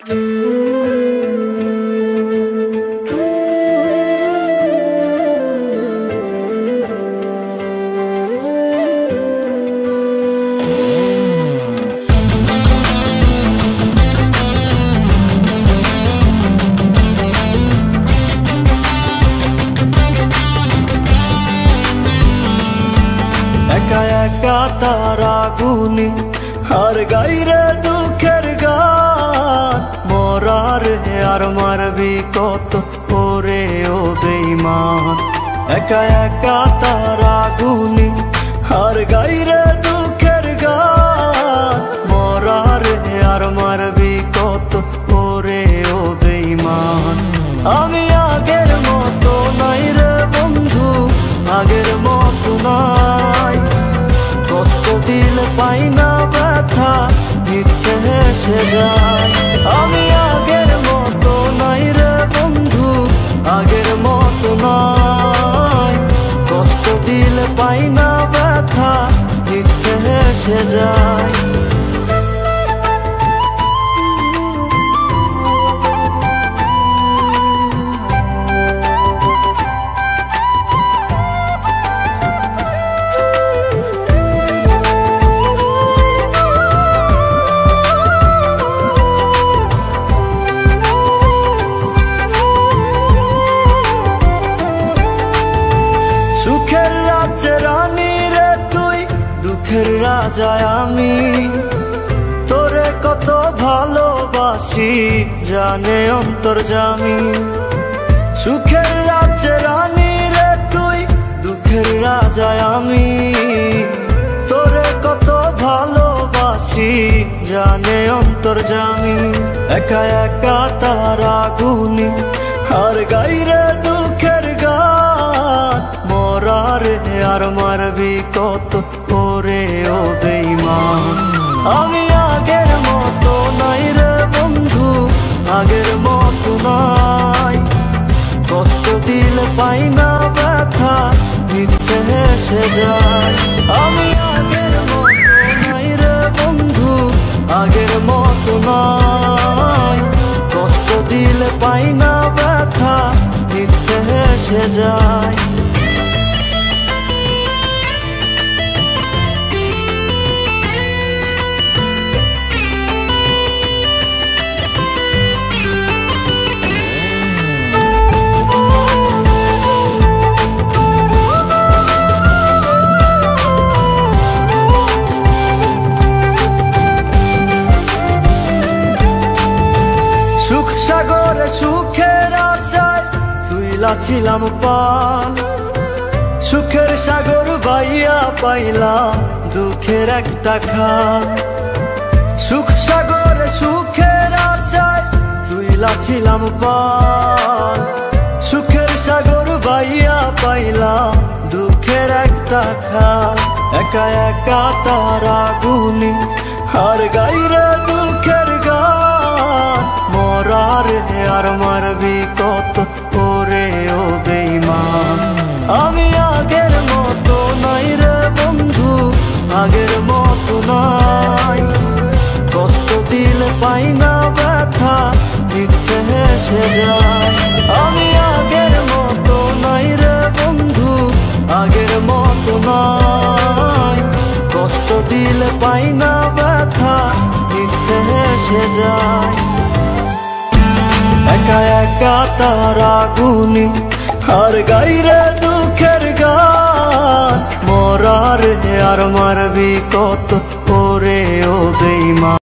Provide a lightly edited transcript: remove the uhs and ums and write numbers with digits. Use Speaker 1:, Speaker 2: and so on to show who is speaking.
Speaker 1: একা একা তারা গুনি আর গাইরে দুঃখের গান, মরার আর মারবি কত ওরে ও বেঈমান। একা একা তারা গুনি আর গাইরে দুঃখের গান, মরার আর মারবি কত ওরে ও বেঈমান। আমি আগের মতো নাই রে বন্ধু, আগের মতো নাই, কষ্ট দিলে পাই না ব্যথা, মিথ্যে হেসে যায়। আমি আগের মতো নাই রে বন্ধু, আগের মতো নাই, কষ্ট দিলে পাই না ব্যথা, মিথ্যে হেসে যায়। সুখের রাজ্যে রানী রে তুই, দুঃখের রাজায় আমি, তোরে কত ভালোবাসি জানে অন্তর্যামী। সুখের রাজ্যে রানী রে তুই, দুঃখের রাজায় আমি, তোরে কত ভালোবাসি জানে অন্তর্যামী। একা একা তারা গুনি আর গাইরে দুঃখের গান, মরার আর মারবি কত ওরে ও বেঈমান। আমি আগের মতো নাই রে বন্ধু, আগের মতো নাই, কষ্ট দিলে পাই না ব্যথা, মিথ্যে হেসে যায়। আমি আগের মতো নাই রে বন্ধু, আগের মতো নাই, কষ্ট দিলে পাই না ব্যথা, মিথ্যে হেসে যায়। সুখ সাগরে সুখের আশায় তুইলা ছিলাম পাল, সুখের সাগর বাইয়া পাইলাম দুঃখের একটা খাল। সুখ সাগরে সুখের আশায় তুইলা ছিলাম পাল, সুখের সাগর বাইয়া পাইলাম দুঃখের একটা খাল। একা একা তারা গুনি আর গাইরে দুঃখের গান, মরার আর মারবি কত ওরে ও বেঈমান। আমি আগের মতো নাই রে বন্ধু, আগের মতো নাই, কষ্ট দিলে পাই না ব্যথা, মিথ্যে হেসে যায়। আমি আগের মতো নাই রে বন্ধু, আগের মতো নাই, কষ্ট দিলে পাই না ব্যথা, মিথ্যে হেসে যায়। একা একা তারা গুনি আর গাইরে দুঃখের গান, মরার আর মারবি কত ওরে ও বেঈমান।